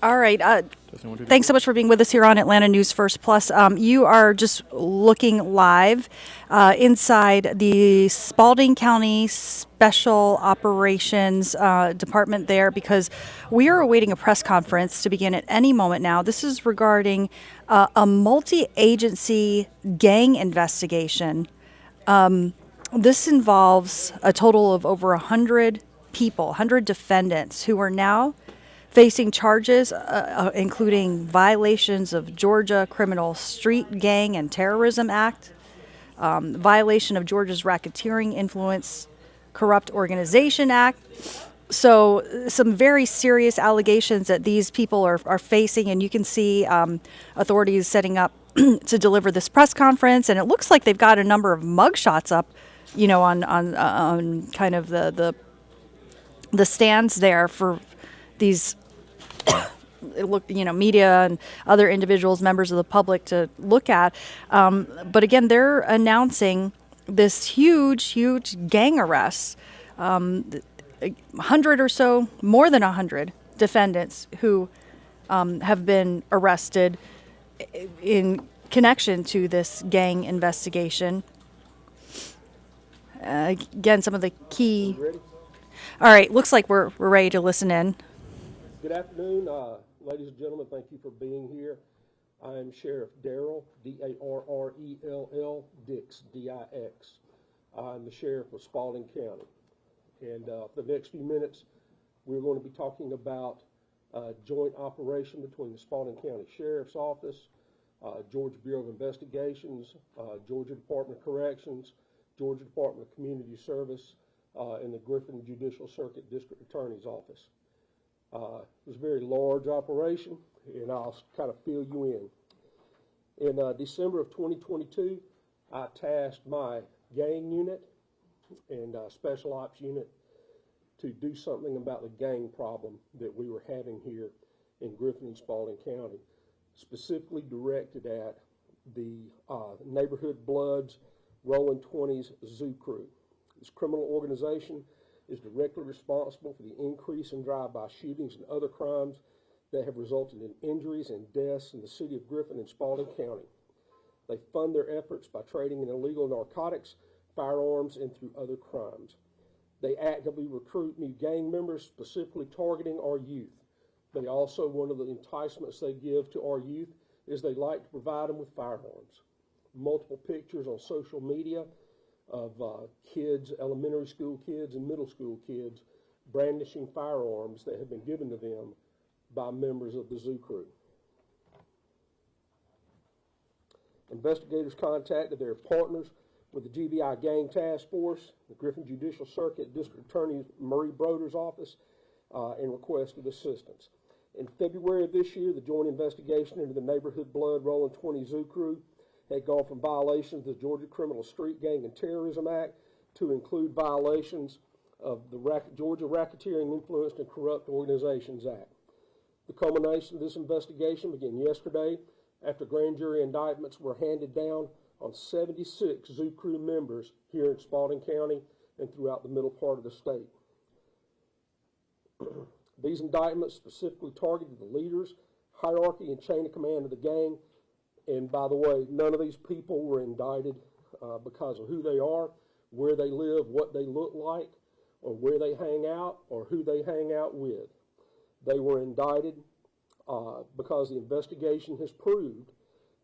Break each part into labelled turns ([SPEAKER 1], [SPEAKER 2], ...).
[SPEAKER 1] All right. Thanks so much for being with us here on Atlanta News First Plus. You are just looking live inside the Spalding County Special Operations Department there because we are awaiting a press conference to begin at any moment now. This is regarding a multi-agency gang investigation. This involves a total of over 100 people, 100 defendants who are now facing charges including violations of Georgia Criminal Street Gang and Terrorism Act, violation of Georgia's Racketeering Influence Corrupt Organization Act. So some very serious allegations that these people are facing, and you can see authorities setting up to deliver this press conference, and it looks like they've got a number of mugshots up, on kind of the stands there for these media and other individuals, members of the public to look at. But again, they're announcing this huge gang arrest. 100 or so, more than 100 defendants who have been arrested in connection to this gang investigation. Again, some of the key. All right, looks like we're ready to listen in.
[SPEAKER 2] Good afternoon, ladies and gentlemen. Thank you for being here. I am Sheriff Darrell, D-A-R-R-E-L-L, Dix, D-I-X. I'm the Sheriff of Spalding County. And for the next few minutes, we're going to be talking about a joint operation between the Spalding County Sheriff's Office, Georgia Bureau of Investigations, Georgia Department of Corrections, Georgia Department of Community Service, and the Griffin Judicial Circuit District Attorney's Office. It was a very large operation, and I'll kind of fill you in. In December of 2022, I tasked my gang unit and special ops unit to do something about the gang problem that we were having here in Griffin and Spalding County, specifically directed at the Neighborhood Bloods Rolling 20s Zoo Crew. This criminal organization is directly responsible for the increase in drive-by shootings and other crimes that have resulted in injuries and deaths in the city of Griffin and Spalding County. They fund their efforts by trading in illegal narcotics, firearms, and through other crimes. They actively recruit new gang members, specifically targeting our youth. They also, one of the enticements they give to our youth is they like to provide them with firearms. Multiple pictures on social media of kids, elementary school kids and middle school kids, brandishing firearms that have been given to them by members of the Zoo Crew. Investigators contacted their partners with the GBI Gang Task Force, the Griffin Judicial Circuit District Attorney Murray Broder's office, and requested assistance. In February of this year, the joint investigation into the Neighborhood Blood Rolling 20 Zoo Crew had gone from violations of the Georgia Criminal Street Gang and Terrorism Act to include violations of the Georgia Racketeering Influenced and Corrupt Organizations Act. The culmination of this investigation began yesterday after grand jury indictments were handed down on 76 Zoo Crew members here in Spalding County and throughout the middle part of the state. These indictments specifically targeted the leaders, hierarchy, and chain of command of the gang. And by the way, none of these people were indicted because of who they are, where they live, what they look like, or where they hang out, or who they hang out with. They were indicted because the investigation has proved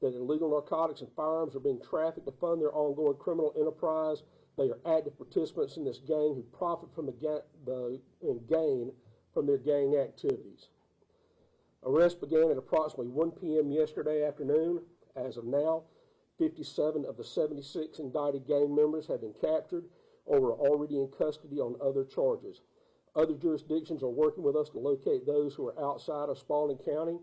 [SPEAKER 2] that illegal narcotics and firearms are being trafficked to fund their ongoing criminal enterprise. They are active participants in this gang who profit from and gain from their gang activities. Arrests began at approximately 1 p.m. yesterday afternoon. As of now, 57 of the 76 indicted gang members have been captured or are already in custody on other charges. Other jurisdictions are working with us to locate those who are outside of Spalding County.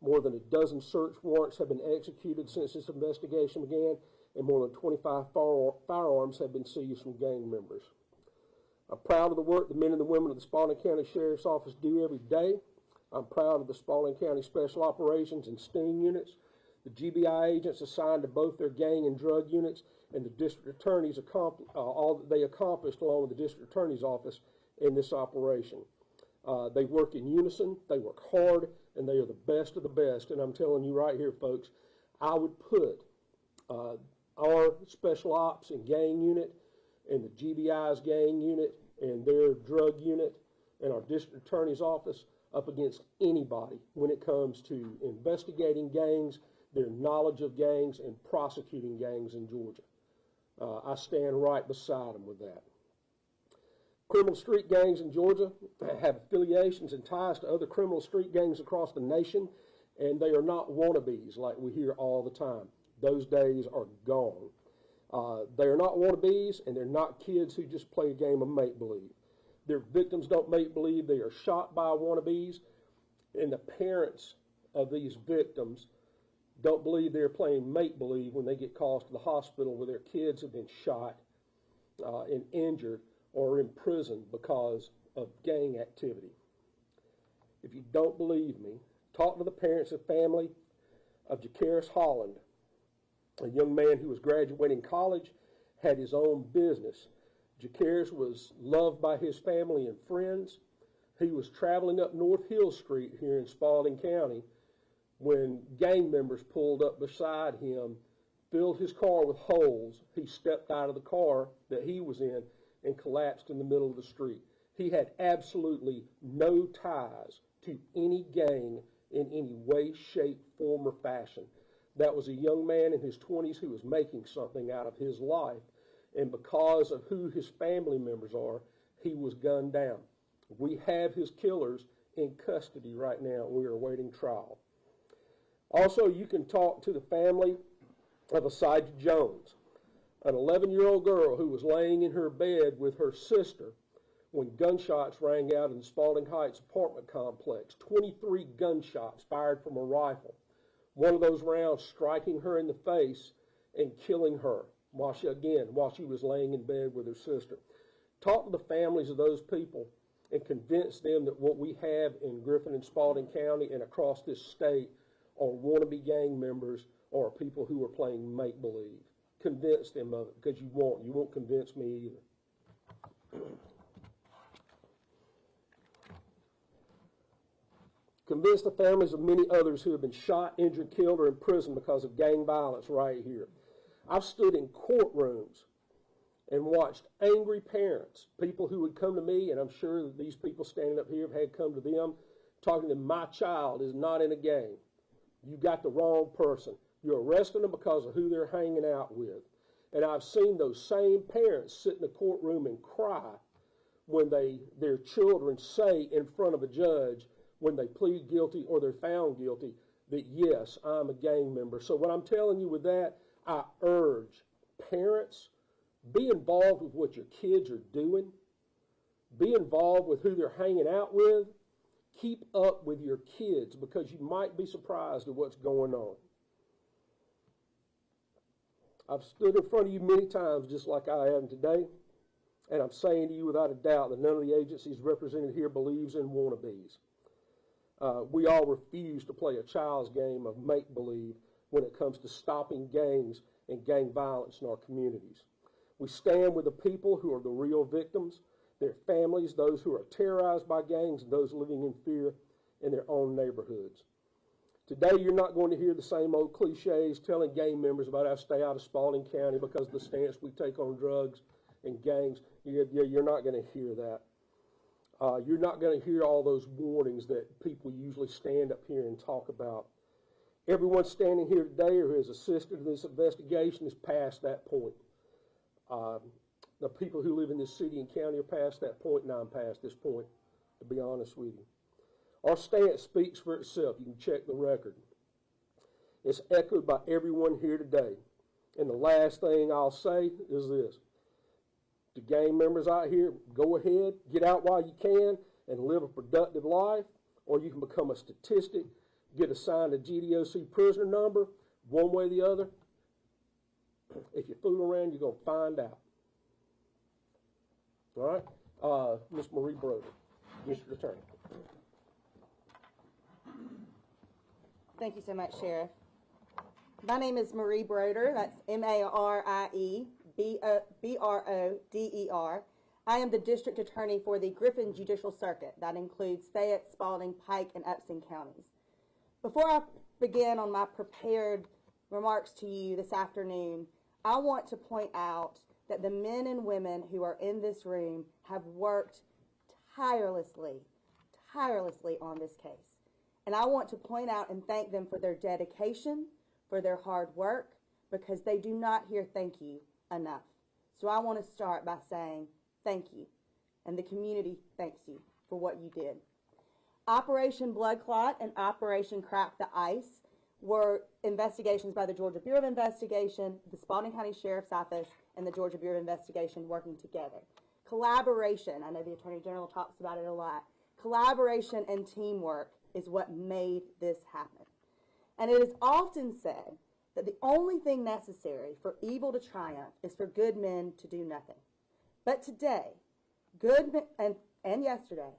[SPEAKER 2] More than a dozen search warrants have been executed since this investigation began, and more than 25 firearms have been seized from gang members. I'm proud of the work the men and the women of the Spalding County Sheriff's Office do every day. I'm proud of the Spalding County Special Operations and Sting units, the GBI agents assigned to both their gang and drug units, and the district attorneys, all that they accomplished along with the district attorney's office in this operation. They work in unison, they work hard, and they are the best of the best. And I'm telling you right here, folks, I would put our special ops and gang unit and the GBI's gang unit and their drug unit and our district attorney's office up against anybody when it comes to investigating gangs, their knowledge of gangs, and prosecuting gangs in Georgia. I stand right beside them with that. Criminal street gangs in Georgia have affiliations and ties to other criminal street gangs across the nation, and they are not wannabes like we hear all the time. Those days are gone. They are not wannabes, and they're not kids who just play a game of make-believe. Their victims don't make-believe. They are shot by wannabes, and the parents of these victims don't believe they're playing make-believe when they get called to the hospital where their kids have been shot and injured or imprisoned because of gang activity. If you don't believe me, talk to the parents and family of Jacaris Holland, a young man who was graduating college, had his own business. Jacaris was loved by his family and friends. He was traveling up North Hill Street here in Spalding County when gang members pulled up beside him, filled his car with holes. He stepped out of the car that he was in and collapsed in the middle of the street. He had absolutely no ties to any gang in any way, shape, form, or fashion. That was a young man in his 20s who was making something out of his life, and because of who his family members are, he was gunned down. We have his killers in custody right now. We are awaiting trial. Also, you can talk to the family of Asijah Jones, an 11-year-old girl who was laying in her bed with her sister when gunshots rang out in the Spalding Heights apartment complex. 23 gunshots fired from a rifle. One of those rounds striking her in the face and killing her while she was laying in bed with her sister. Talk to the families of those people and convince them that what we have in Griffin and Spalding County and across this state are wannabe gang members or people who are playing make-believe. Convince them of it, because you won't. You won't convince me either. Convince the families of many others who have been shot, injured, killed, or imprisoned because of gang violence right here. I've stood in courtrooms and watched angry parents, people who would come to me, and I'm sure that these people standing up here have had come to them, talking to them, my child is not in a gang. You got the wrong person. You're arresting them because of who they're hanging out with. And I've seen those same parents sit in the courtroom and cry when their children say in front of a judge when they plead guilty or they're found guilty that, yes, I'm a gang member. So what I'm telling you with that, I urge parents, be involved with what your kids are doing. Be involved with who they're hanging out with. Keep up with your kids because you might be surprised at what's going on. I've stood in front of you many times just like I am today, and I'm saying to you without a doubt that none of the agencies represented here believes in wannabes. We all refuse to play a child's game of make-believe when it comes to stopping gangs and gang violence in our communities. We stand with the people who are the real victims, their families, those who are terrorized by gangs, and those living in fear in their own neighborhoods. Today, you're not going to hear the same old cliches telling gang members about how to stay out of Spalding County because of the stance we take on drugs and gangs. You're not going to hear that. You're not going to hear all those warnings that people usually stand up here and talk about. Everyone standing here today or who has assisted in this investigation is past that point. The people who live in this city and county are past that point, and I'm past this point, to be honest with you. Our stance speaks for itself. You can check the record. It's echoed by everyone here today. And the last thing I'll say is this. To gang members out here, go ahead, get out while you can, and live a productive life, or you can become a statistic, get assigned a GDOC prisoner number, one way or the other. If you fool around, you're going to find out. All right? Ms. Marie Broder, District Attorney.
[SPEAKER 3] Thank you so much, Sheriff. My name is Marie Broder. That's MarieBroder. I am the District Attorney for the Griffin Judicial Circuit. That includes Fayette, Spalding, Pike, and Upson counties. Before I begin on my prepared remarks to you this afternoon, I want to point out that the men and women who are in this room have worked tirelessly on this case. And I want to point out and thank them for their dedication, for their hard work, because they do not hear thank you enough. So I want to start by saying thank you, and the community thanks you for what you did. Operation Blood Clot and Operation Crack the Ice were investigations by the Georgia Bureau of Investigation, the Spalding County Sheriff's Office, and the Georgia Bureau of Investigation working together. Collaboration, I know the Attorney General talks about it a lot. Collaboration and teamwork is what made this happen. And it is often said that the only thing necessary for evil to triumph is for good men to do nothing. But today, and yesterday,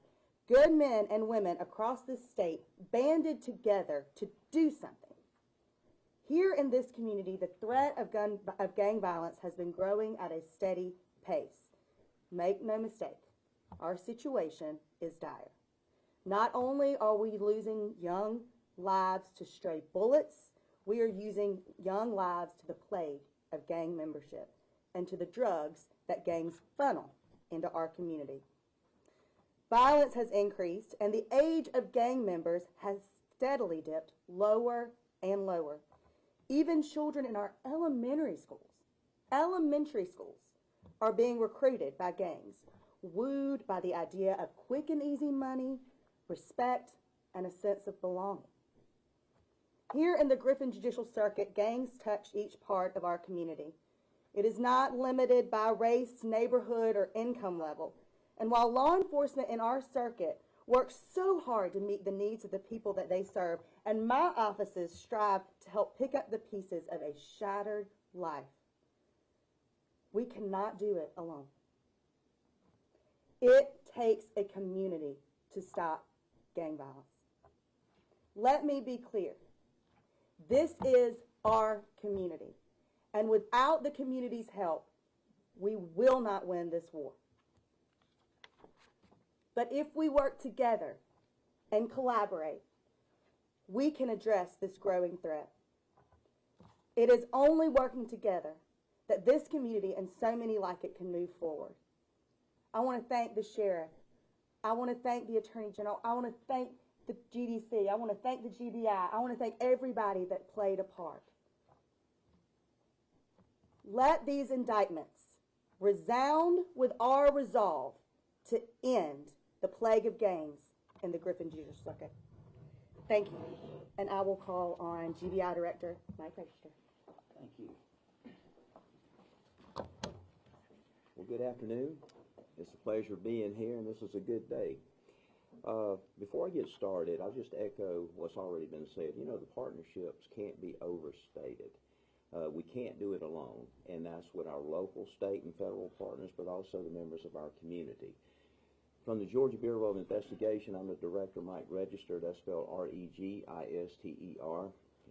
[SPEAKER 3] good men and women across this state banded together to do something. Here in this community, the threat of gang violence has been growing at a steady pace. Make no mistake, our situation is dire. Not only are we losing young lives to stray bullets, we are using young lives to the plague of gang membership and to the drugs that gangs funnel into our community. Violence has increased, and the age of gang members has steadily dipped lower and lower. Even children in our elementary schools are being recruited by gangs, wooed by the idea of quick and easy money, respect, and a sense of belonging. Here in the Griffin Judicial Circuit, gangs touch each part of our community. It is not limited by race, neighborhood, or income level. And while law enforcement in our circuit works so hard to meet the needs of the people that they serve, and my offices strive to help pick up the pieces of a shattered life, we cannot do it alone. It takes a community to stop gang violence. Let me be clear. This is our community. And without the community's help, we will not win this war. But if we work together and collaborate, we can address this growing threat. It is only working together that this community and so many like it can move forward. I want to thank the sheriff. I want to thank the Attorney General. I want to thank the GDC. I want to thank the GBI. I want to thank everybody that played a part. Let these indictments resound with our resolve to end the plague of gangs in the Griffin Judicial Circuit. Thank you. And I will call on GBI Director Mike Register.
[SPEAKER 4] Thank you. Well, good afternoon. It's a pleasure being here, and this is a good day. Before I get started, I'll just echo what's already been said. You know, the partnerships can't be overstated. We can't do it alone, and that's with our local, state, and federal partners, but also the members of our community. From the Georgia Bureau of Investigation, I'm the Director, Mike Register. That's spelled R-E-G-I-S-T-E-R.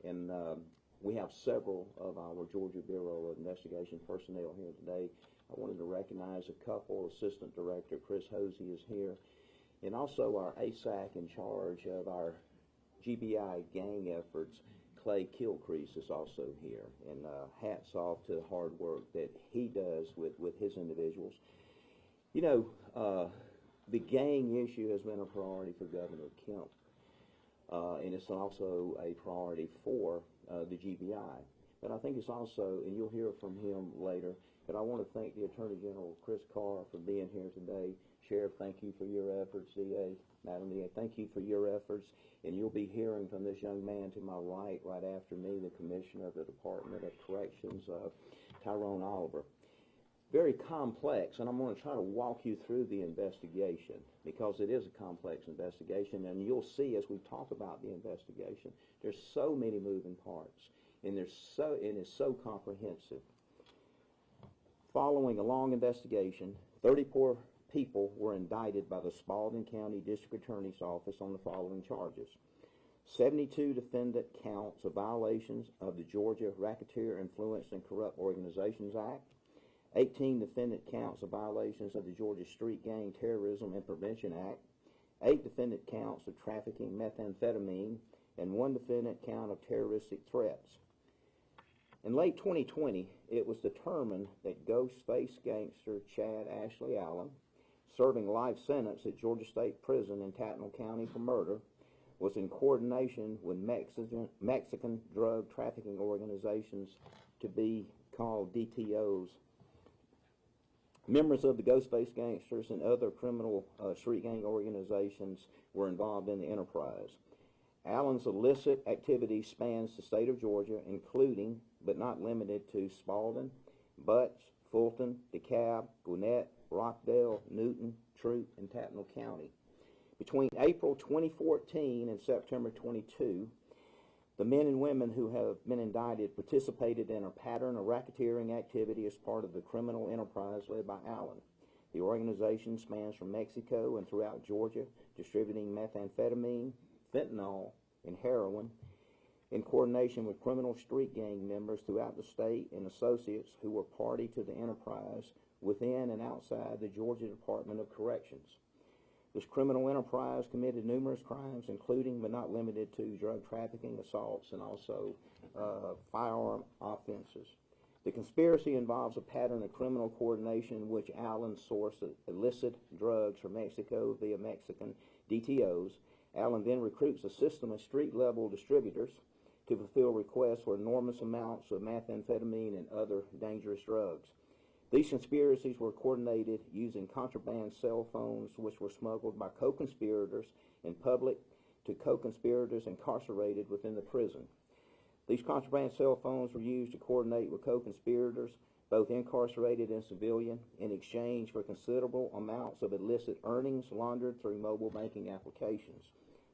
[SPEAKER 4] And we have several of our Georgia Bureau of Investigation personnel here today. I wanted to recognize a couple. Assistant Director Chris Hosey is here. And also our ASAC in charge of our GBI gang efforts, Clay Kilcrease, is also here. And hats off to the hard work that he does with his individuals. You know, the gang issue has been a priority for Governor Kemp, and it's also a priority for the GBI. But I think it's also, and you'll hear from him later, but I want to thank the Attorney General, Chris Carr, for being here today. Sheriff, thank you for your efforts. DA, Madam DA, thank you for your efforts. And you'll be hearing from this young man to my right after me, the Commissioner of the Department of Corrections, Tyrone Oliver. Very complex, and I'm going to try to walk you through the investigation because it is a complex investigation, and you'll see as we talk about the investigation, there's so many moving parts, and it's so comprehensive. Following a long investigation, 34 people were indicted by the Spalding County District Attorney's Office on the following charges: 72 defendant counts of violations of the Georgia Racketeer Influenced and Corrupt Organizations Act, 18 defendant counts of violations of the Georgia Street Gang Terrorism and Prevention Act, 8 defendant counts of trafficking methamphetamine, and 1 defendant count of terroristic threats. In late 2020, it was determined that Ghostface gangster Chad Ashley Allen, serving life sentence at Georgia State Prison in Tattnall County for murder, was in coordination with Mexican drug trafficking organizations to be called DTOs. Members of the Ghostface gangsters and other criminal street gang organizations were involved in the enterprise. Allen's illicit activity spans the state of Georgia, including, but not limited to, Spalding, Butts, Fulton, DeKalb, Gwinnett, Rockdale, Newton, Troup, and Tattnall County. Between April 2014 and September 22, the men and women who have been indicted participated in a pattern of racketeering activity as part of the criminal enterprise led by Allen. The organization spans from Mexico and throughout Georgia, distributing methamphetamine, fentanyl, and heroin in coordination with criminal street gang members throughout the state and associates who were party to the enterprise within and outside the Georgia Department of Corrections. This criminal enterprise committed numerous crimes, including but not limited to drug trafficking, assaults, and also firearm offenses. The conspiracy involves a pattern of criminal coordination in which Allen sourced illicit drugs from Mexico via Mexican DTOs. Allen then recruits a system of street-level distributors to fulfill requests for enormous amounts of methamphetamine and other dangerous drugs. These conspiracies were coordinated using contraband cell phones, which were smuggled by co-conspirators in public to co-conspirators incarcerated within the prison. These contraband cell phones were used to coordinate with co-conspirators, both incarcerated and civilian, in exchange for considerable amounts of illicit earnings laundered through mobile banking applications.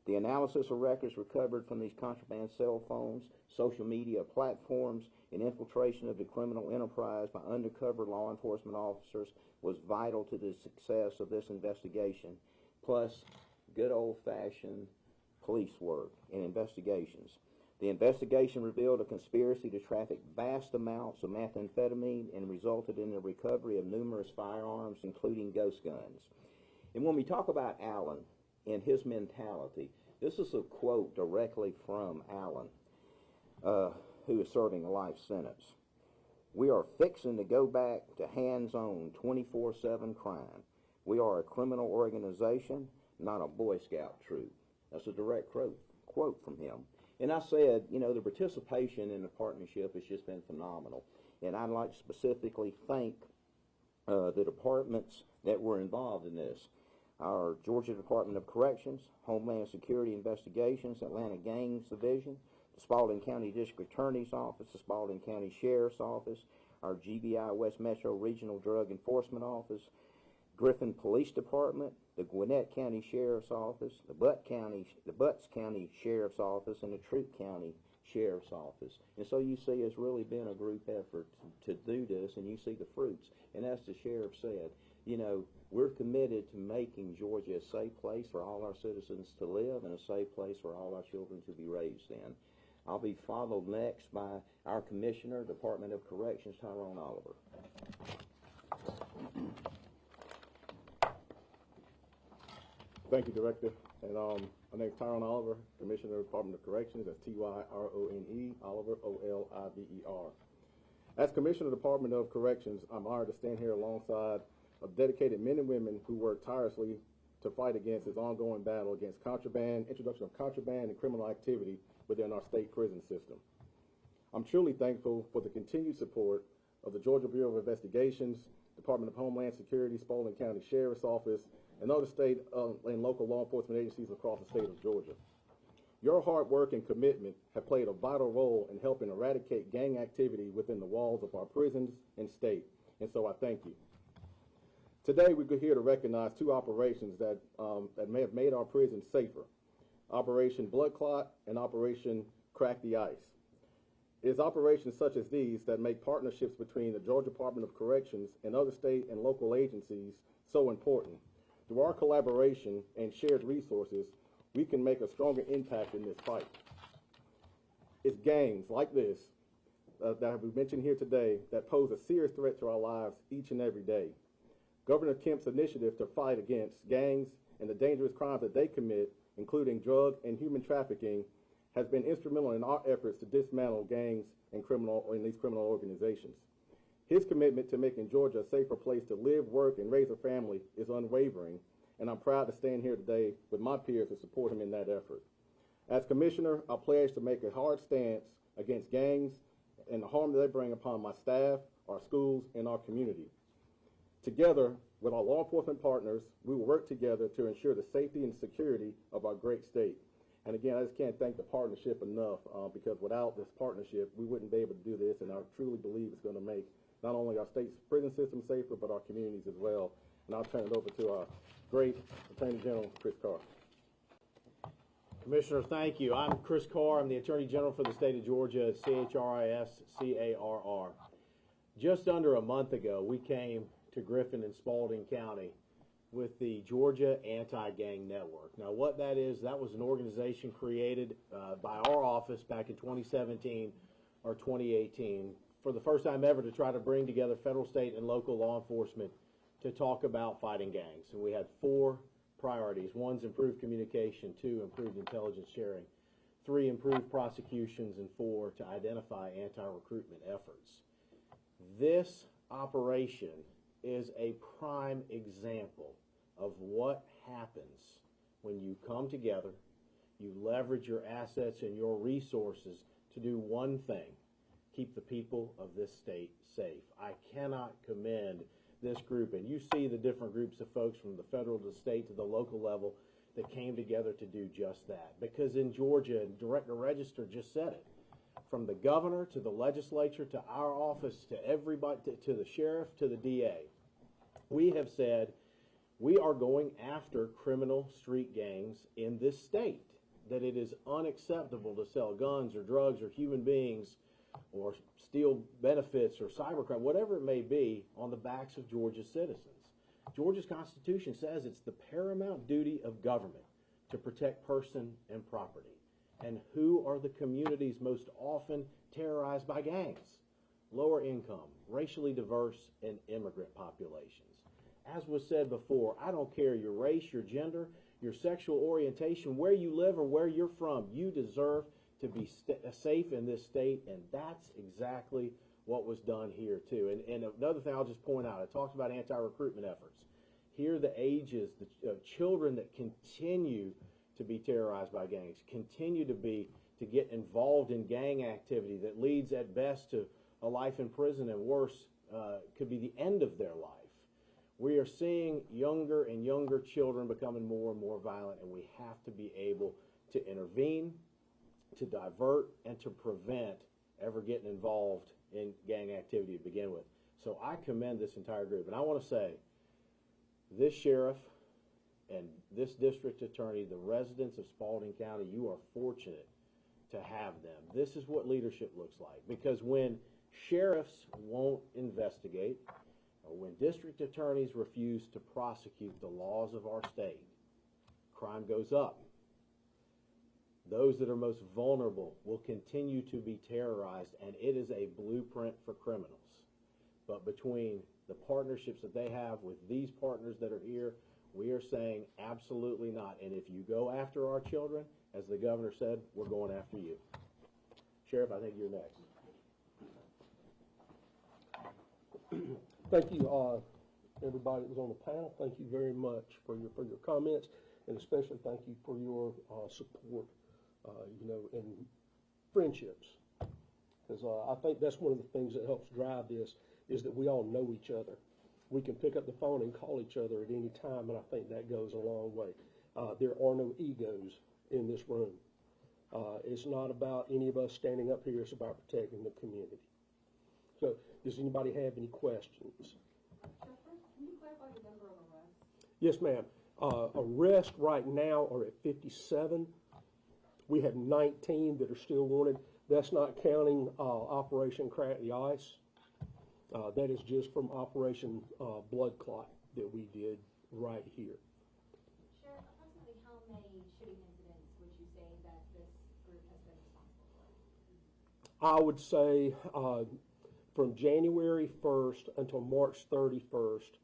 [SPEAKER 4] The analysis of records recovered from these contraband cell phones, social media platforms, and infiltration of the criminal enterprise by undercover law enforcement officers was vital to the success of this investigation, plus good old-fashioned police work and investigations. The investigation revealed a conspiracy to traffic vast amounts of methamphetamine and resulted in the recovery of numerous firearms, including ghost guns. And when we talk about Allen and his mentality, this is a quote directly from Allen, who is serving a life sentence. "We are fixing to go back to hands-on 24/7 crime. We are a criminal organization, not a Boy Scout troop." That's a direct quote from him. And I said, you know, the participation in the partnership has just been phenomenal. And I'd like to specifically thank the departments that were involved in this. Our Georgia Department of Corrections, Homeland Security Investigations, Atlanta Gangs Division, the Spalding County District Attorney's Office, the Spalding County Sheriff's Office, our GBI West Metro Regional Drug Enforcement Office, Griffin Police Department, the Gwinnett County Sheriff's Office, the Butts County Sheriff's Office, and the Troup County Sheriff's Office. And so you see it's really been a group effort to do this, and you see the fruits. And as the sheriff said, you know, we're committed to making Georgia a safe place for all our citizens to live and a safe place for all our children to be raised in. I'll be followed next by our Commissioner, Department of Corrections, Tyrone Oliver.
[SPEAKER 5] Thank you, Director. And my name is Tyrone Oliver, Commissioner of the Department of Corrections. That's Tyrone, Oliver, Oliver. As Commissioner of the Department of Corrections, I'm honored to stand here alongside of dedicated men and women who work tirelessly to fight against this ongoing battle against contraband, introduction of contraband and criminal activity within our state prison system. I'm truly thankful for the continued support of the Georgia Bureau of Investigations, Department of Homeland Security, Spalding County Sheriff's Office, and other state and local law enforcement agencies across the state of Georgia. Your hard work and commitment have played a vital role in helping eradicate gang activity within the walls of our prisons and state, and so I thank you. Today, we're here to recognize two operations that may have made our prisons safer: Operation Blood Clot and Operation Crack the Ice. It is operations such as these that make partnerships between the Georgia Department of Corrections and other state and local agencies so important. Through our collaboration and shared resources, we can make a stronger impact in this fight. It's gangs like this that we mentioned here today that pose a serious threat to our lives each and every day. Governor Kemp's initiative to fight against gangs and the dangerous crimes that they commit, including drug and human trafficking, has been instrumental in our efforts to dismantle gangs and these criminal organizations. His commitment to making Georgia a safer place to live, work, and raise a family is unwavering, and I'm proud to stand here today with my peers to support him in that effort. As commissioner, I pledge to make a hard stance against gangs and the harm that they bring upon my staff, our schools, and our community. Together, with our law enforcement partners, we will work together to ensure the safety and security of our great state. And again, I just can't thank the partnership enough, because without this partnership, we wouldn't be able to do this, and I truly believe it's going to make not only our state's prison system safer, but our communities as well. And I'll turn it over to our great Attorney General, Chris Carr.
[SPEAKER 6] Commissioner, thank you. I'm Chris Carr. I'm the Attorney General for the state of Georgia, CHRISCARR. Just under a month ago, we came to Griffin and Spalding County with the Georgia Anti-Gang Network. Now, what that is, that was an organization created by our office back in 2017 or 2018 for the first time ever to try to bring together federal, state, and local law enforcement to talk about fighting gangs. And we had 4 priorities. 1's improved communication, 2, improved intelligence sharing, 3, improved prosecutions, and 4, to identify anti-recruitment efforts. This operation is a prime example of what happens when you come together, you leverage your assets and your resources to do one thing: keep the people of this state safe. I cannot commend this group, and you see the different groups of folks from the federal to the state to the local level that came together to do just that. Because in Georgia, and Director Register just said it, from the governor to the legislature to our office to everybody, to the sheriff to the DA, we have said we are going after criminal street gangs in this state, that it is unacceptable to sell guns or drugs or human beings or steal benefits or cybercrime, whatever it may be, on the backs of Georgia's citizens. Georgia's Constitution says it's the paramount duty of government to protect person and property. And who are the communities most often terrorized by gangs? Lower income, racially diverse, and immigrant populations. As was said before, I don't care your race, your gender, your sexual orientation, where you live or where you're from, you deserve to be safe in this state, and that's exactly what was done here too. And another thing I'll just point out, I talked about anti-recruitment efforts. Here the ages, the children that continue to be terrorized by gangs, continue to get involved in gang activity that leads at best to a life in prison, and worse, could be the end of their life. We are seeing younger and younger children becoming more and more violent, and we have to be able to intervene, to divert, and to prevent ever getting involved in gang activity to begin with. So I commend this entire group. And I want to say, this sheriff and this district attorney, the residents of Spalding County, you are fortunate to have them. This is what leadership looks like. Because when sheriffs won't investigate, or when district attorneys refuse to prosecute the laws of our state, crime goes up. Those that are most vulnerable will continue to be terrorized, and it is a blueprint for criminals. But between the partnerships that they have with these partners that are here, we are saying absolutely not. And if you go after our children, as the governor said, we're going after you. Sheriff, I think you're next.
[SPEAKER 2] Thank you, everybody that was on the panel. Thank you very much for your comments, and especially thank you for your support, and friendships. Because I think that's one of the things that helps drive this, is that we all know each other. We can pick up the phone and call each other at any time, and I think that goes a long way. There are no egos in this room. It's not about any of us standing up here. It's about protecting the community. So, does anybody have any questions?
[SPEAKER 7] Sheriff, can you clarify the number of arrests?
[SPEAKER 2] Yes, ma'am. Arrests right now are at 57. We have 19 that are still wanted. That's not counting Operation Crack the Ice. That is just from Operation Blood Clot that we did right here.
[SPEAKER 7] Sheriff, approximately how many shooting incidents would you say that this group has been responsible for?
[SPEAKER 2] I would say from January 1st until March 31st,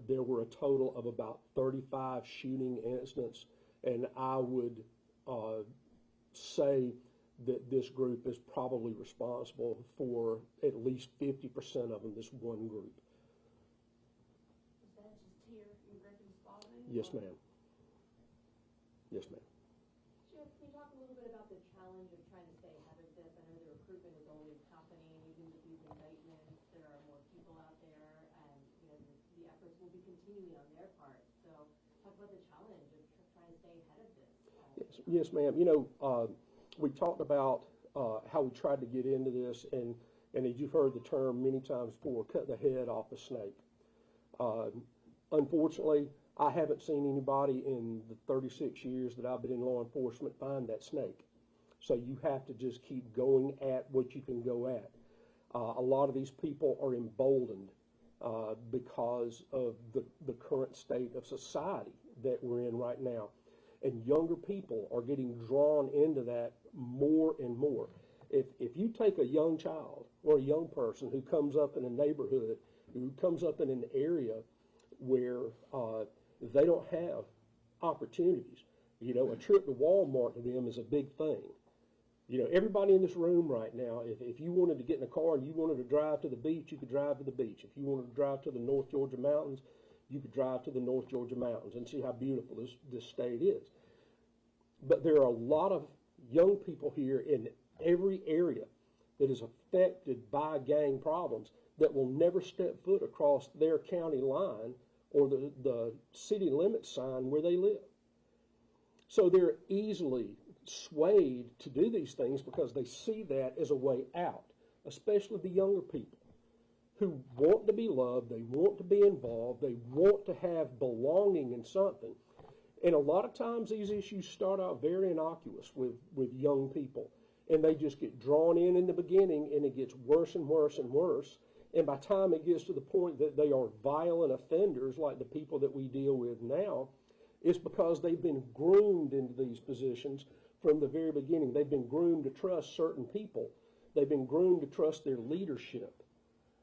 [SPEAKER 2] there were a total of about 35 shooting incidents, and I would say that this group is probably responsible for at least 50% of them, this one group.
[SPEAKER 7] Is that just here in Griffin Spalding?
[SPEAKER 2] Yes, ma'am. Yes, ma'am.
[SPEAKER 7] Jeff, can you talk a little bit about the challenge of trying to stay ahead of this? I know the recruitment is always happening, even with these indictments, there are more people out there, and, you know, the efforts will be continuing on their part. So talk about the challenge of trying to stay ahead of this.
[SPEAKER 2] Yes, ma'am. You know, we talked about how we tried to get into this, and as you've heard the term many times before, cut the head off a snake. Unfortunately, I haven't seen anybody in the 36 years that I've been in law enforcement find that snake. So you have to just keep going at what you can go at. A lot of these people are emboldened because of the current state of society that we're in right now. And younger people are getting drawn into that more and more. If you take a young child or a young person who comes up in a neighborhood, who comes up in an area where they don't have opportunities, you know, a trip to Walmart to them is a big thing. You know, everybody in this room right now, if you wanted to get in a car and you wanted to drive to the beach, you could drive to the beach. If you wanted to drive to the North Georgia mountains, you could drive to the North Georgia mountains and see how beautiful this state is. But there are a lot of young people here in every area that is affected by gang problems that will never step foot across their county line or the city limit sign where they live. So they're easily swayed to do these things because they see that as a way out, especially the younger people who want to be loved, they want to be involved, they want to have belonging in something. And a lot of times these issues start out very innocuous with young people, and they just get drawn in the beginning, and it gets worse and worse and worse. And by the time it gets to the point that they are violent offenders like the people that we deal with now, it's because they've been groomed into these positions from the very beginning. They've been groomed to trust certain people. They've been groomed to trust their leadership.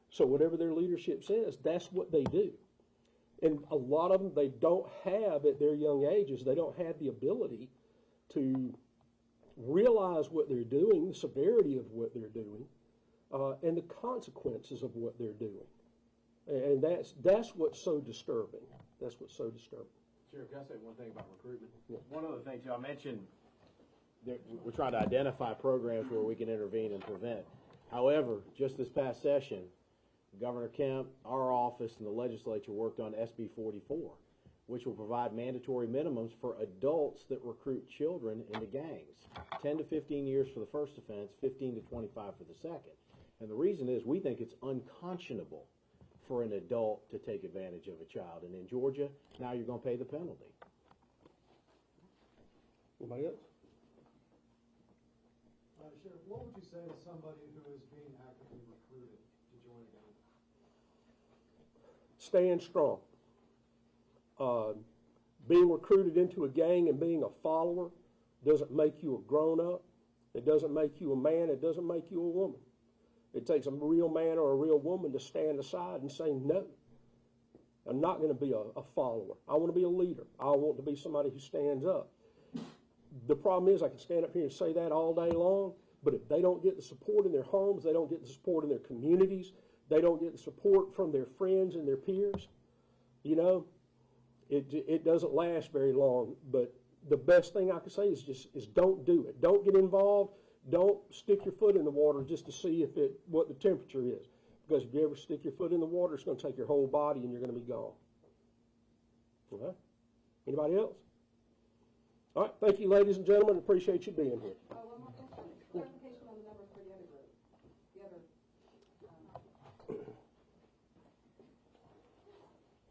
[SPEAKER 2] So whatever their leadership says, that's what they do. And a lot of them, they don't have, at their young ages, they don't have the ability to realize what they're doing, the severity of what they're doing, and the consequences of what they're doing. And that's what's so disturbing. That's what's so disturbing.
[SPEAKER 6] Sheriff, can I say one thing about recruitment?
[SPEAKER 2] Yeah.
[SPEAKER 6] One other thing, too, I mentioned that we're trying to identify programs where we can intervene and prevent. However, just this past session, Governor Kemp, our office, and the legislature worked on SB 44, which will provide mandatory minimums for adults that recruit children into gangs. 10 to 15 years for the first offense, 15 to 25 for the second. And the reason is we think it's unconscionable for an adult to take advantage of a child. And in Georgia, now you're going to pay the penalty.
[SPEAKER 2] Anybody else?
[SPEAKER 8] Sheriff, what would you say to somebody who is being actively recruited to join a gang?
[SPEAKER 2] Stand strong. Being recruited into a gang and being a follower doesn't make you a grown-up. It doesn't make you a man. It doesn't make you a woman. It takes a real man or a real woman to stand aside and say, no, I'm not going to be a follower. I want to be a leader. I want to be somebody who stands up. The problem is I can stand up here and say that all day long, but if they don't get the support in their homes, they don't get the support in their communities, they don't get the support from their friends and their peers, you know, it doesn't last very long. But the best thing I can say is don't do it. Don't get involved. Don't stick your foot in the water just to see what the temperature is. Because if you ever stick your foot in the water, it's going to take your whole body and you're going to be gone. All right? Anybody else? All right. Thank you, ladies and gentlemen. Appreciate you being here.
[SPEAKER 3] One more question. Clarification on the numbers for the other group. The other.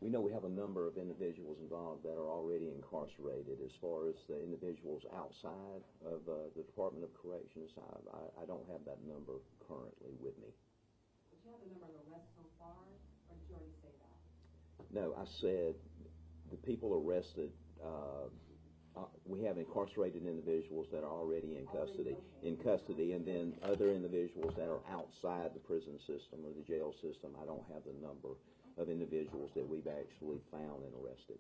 [SPEAKER 4] We know we have a number of individuals involved that are already incarcerated. As far as the individuals outside of the Department of Corrections, I don't have that number currently with me.
[SPEAKER 3] Did you have the number of arrests so far, or did you already say that?
[SPEAKER 4] No, I said the people arrested, we have incarcerated individuals that are already in custody, and then other individuals that are outside the prison system or the jail system. I don't have the number of individuals that we've actually found and arrested.